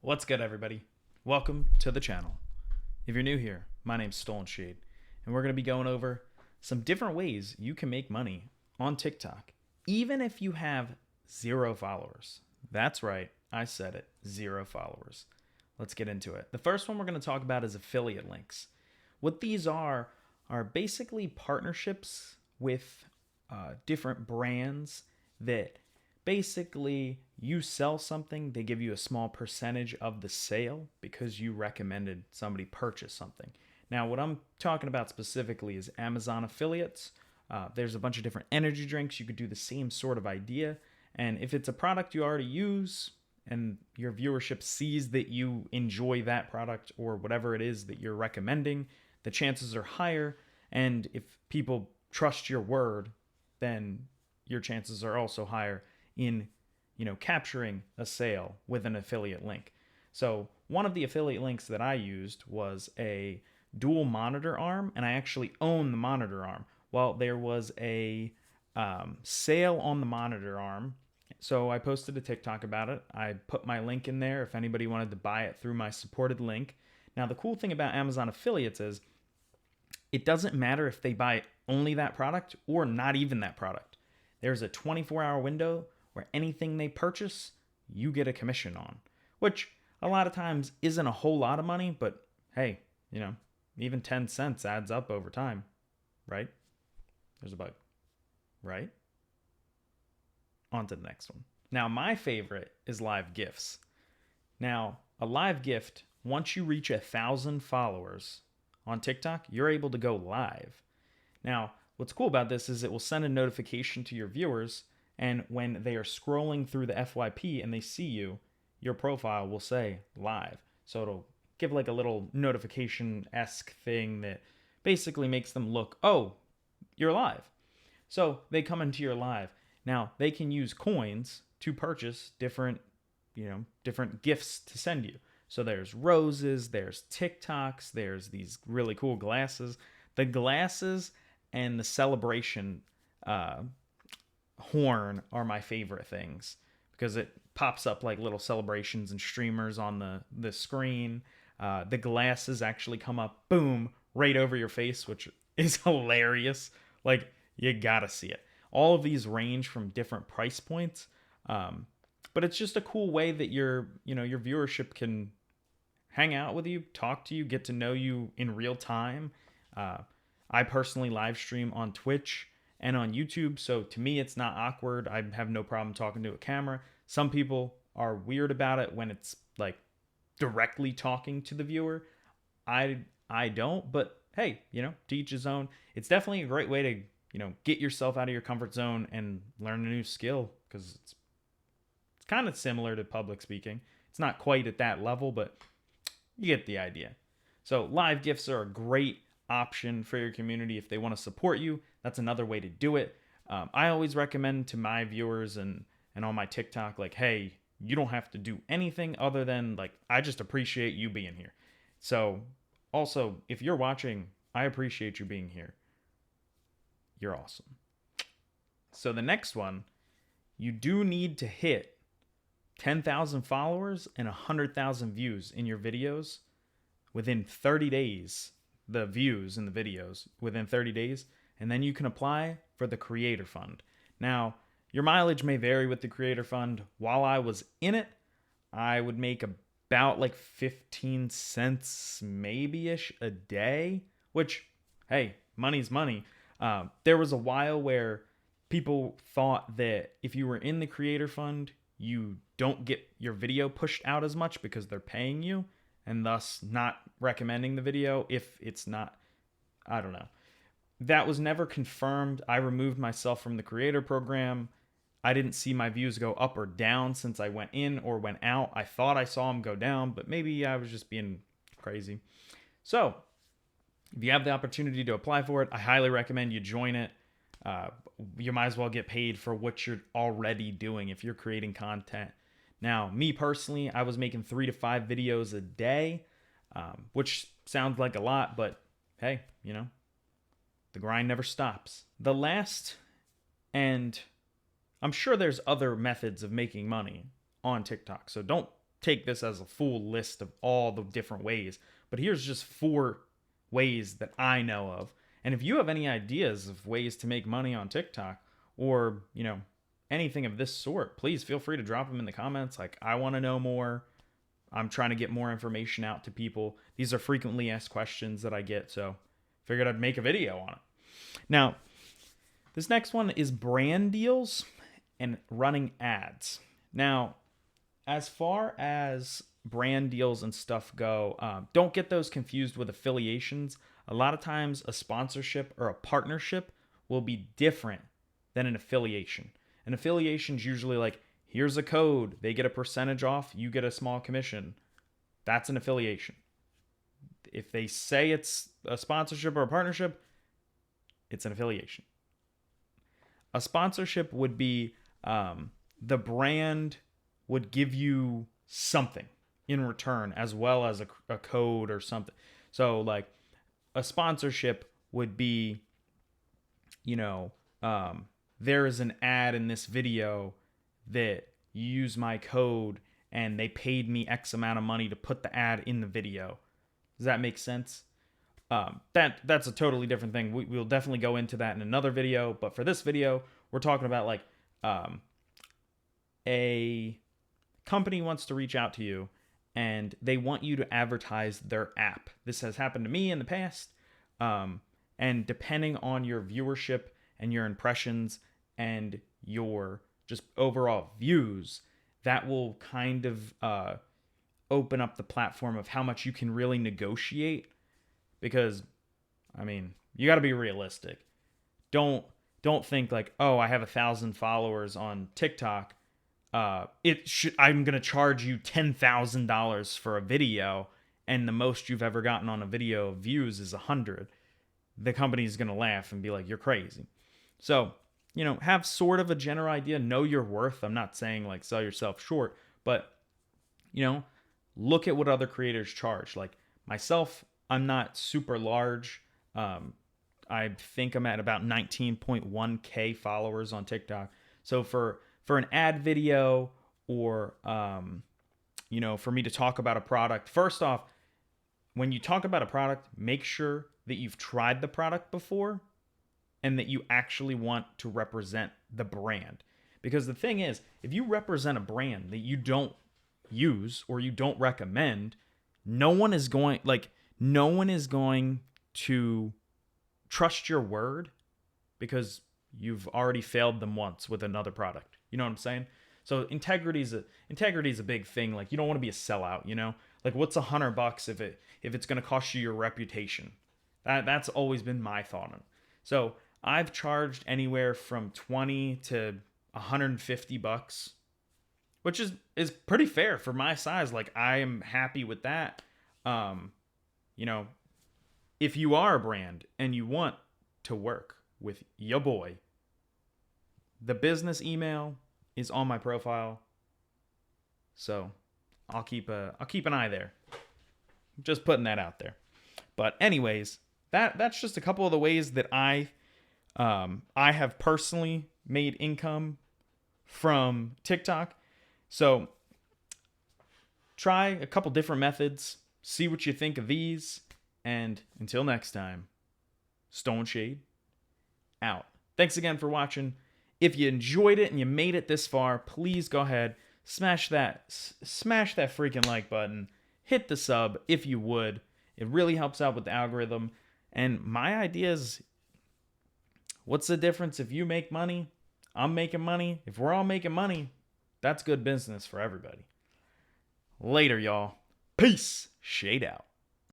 What's good, everybody? Welcome to the channel. If you're new here, my name's Stolen Shade, and we're going to be going over some different ways you can make money on TikTok, even if you have 0 followers. That's right, I said it, 0 followers. Let's get into it. The first one we're going to talk about is affiliate links. What these are basically partnerships with different brands that basically you sell something, they give you a small percentage of the sale because you recommended somebody purchase something. Now, what I'm talking about specifically is Amazon affiliates. There's a bunch of different energy drinks. You could do the same sort of idea. And if it's a product you already use and your viewership sees that you enjoy that product or whatever it is that you're recommending, the chances are higher. And if people trust your word, then your chances are also higher in capturing a sale with an affiliate link. So one of the affiliate links that I used was a dual monitor arm, and I actually own the monitor arm. Well, there was a sale on the monitor arm, so I posted a TikTok about it. I put my link in there if anybody wanted to buy it through my supported link. Now, the cool thing about Amazon affiliates is it doesn't matter if they buy only that product or not even that product. There's a 24-hour window where anything they purchase, you get a commission on, which a lot of times isn't a whole lot of money, but hey, even 10 cents adds up over time, right? There's a bug, right? On to the next one. Now, my favorite is live gifts. Now, a live gift, once you reach 1,000 followers on TikTok, you're able to go live. Now, what's cool about this is it will send a notification to your viewers, and when they are scrolling through the FYP and they see you, your profile will say live. So it'll give like a little notification-esque thing that basically makes them look, oh, you're live. So they come into your live. Now, they can use coins to purchase different gifts to send you. So there's roses, there's TikToks, there's these really cool glasses. The glasses and the celebration horn are my favorite things because it pops up like little celebrations and streamers on the screen. The glasses actually come up, boom, right over your face, which is hilarious. Like, you gotta see it. All of these range from different price points, but it's just a cool way that your viewership can hang out with you, talk to you, get to know you in real time. I personally live stream on Twitch and on YouTube, so to me it's not awkward. I have no problem talking to a camera. Some people are weird about it when it's like directly talking to the viewer. I don't, but hey, to each his own. It's definitely a great way to get yourself out of your comfort zone and learn a new skill, because it's kind of similar to public speaking. It's not quite at that level, but you get the idea. So live gifts are a great option for your community if they want to support you. That's another way to do it. I always recommend to my viewers and on my TikTok, like, hey, you don't have to do anything other than, like, I just appreciate you being here. So also, if you're watching, I appreciate you being here. You're awesome. So the next one, you do need to hit 10,000 followers and 100,000 views in your videos within 30 days. The views in the videos within 30 days, and then you can apply for the Creator Fund. Now, your mileage may vary with the Creator Fund. While I was in it, I would make about like 15 cents maybe-ish a day, which, hey, money's money. There was a while where people thought that if you were in the Creator Fund, you don't get your video pushed out as much because they're paying you, and thus not recommending the video if it's not, I don't know. That was never confirmed. I removed myself from the creator program. I didn't see my views go up or down since I went in or went out. I thought I saw them go down, but maybe I was just being crazy. So if you have the opportunity to apply for it, I highly recommend you join it. You might as well get paid for what you're already doing if you're creating content. Now, me personally, I was making 3 to 5 videos a day, which sounds like a lot, but hey, the grind never stops. The last, and I'm sure there's other methods of making money on TikTok, so don't take this as a full list of all the different ways, but here's just 4 ways that I know of. And if you have any ideas of ways to make money on TikTok, or, anything of this sort, please feel free to drop them in the comments. Like, I want to know more. I'm trying to get more information out to people. These are frequently asked questions that I get, so figured I'd make a video on it. Now, this next one is brand deals and running ads. Now, as far as brand deals and stuff go, don't get those confused with affiliations. A lot of times a sponsorship or a partnership will be different than an affiliation. An affiliation is usually like, here's a code, they get a percentage off, you get a small commission. That's an affiliation. If they say it's a sponsorship or a partnership, it's an affiliation. A sponsorship would be the brand would give you something in return, as well as a code or something. So like a sponsorship would be, there is an ad in this video that you use my code and they paid me X amount of money to put the ad in the video. Does that make sense? That's a totally different thing. We'll definitely go into that in another video, but for this video, we're talking about like a company wants to reach out to you and they want you to advertise their app. This has happened to me in the past. And depending on your viewership and your impressions and your just overall views, that will kind of open up the platform of how much you can really negotiate. Because, you got to be realistic. Don't think like, oh, I have 1,000 followers on TikTok. I'm gonna charge you $10,000 for a video, and the most you've ever gotten on a video of views is 100. The company's gonna laugh and be like, you're crazy. So, have sort of a general idea, know your worth. I'm not saying like sell yourself short, but look at what other creators charge. Like myself, I'm not super large. I think I'm at about 19.1K followers on TikTok. So for an ad video or, for me to talk about a product, first off, when you talk about a product, make sure that you've tried the product before and that you actually want to represent the brand. Because the thing is, if you represent a brand that you don't use or you don't recommend, no one is going to trust your word because you've already failed them once with another product. You know what I'm saying? So integrity is a big thing. Like, you don't want to be a sellout, Like, what's $100 if it's going to cost you your reputation? That's always been my thought on it. So I've charged anywhere from $20 to $150, which is pretty fair for my size. Like, I am happy with that. If you are a brand and you want to work with your boy, the business email is on my profile. So I'll keep an eye there. Just putting that out there. But anyways, that's just a couple of the ways that I have personally made income from TikTok. So try a couple different methods, see what you think of these, and until next time, Stolen Shade out. Thanks again for watching. If you enjoyed it and you made it this far, please go ahead, smash that freaking like button, hit the sub if you would. It really helps out with the algorithm. And my idea is, what's the difference if you make money? I'm making money. If we're all making money, that's good business for everybody. Later, y'all. Peace. Shade out.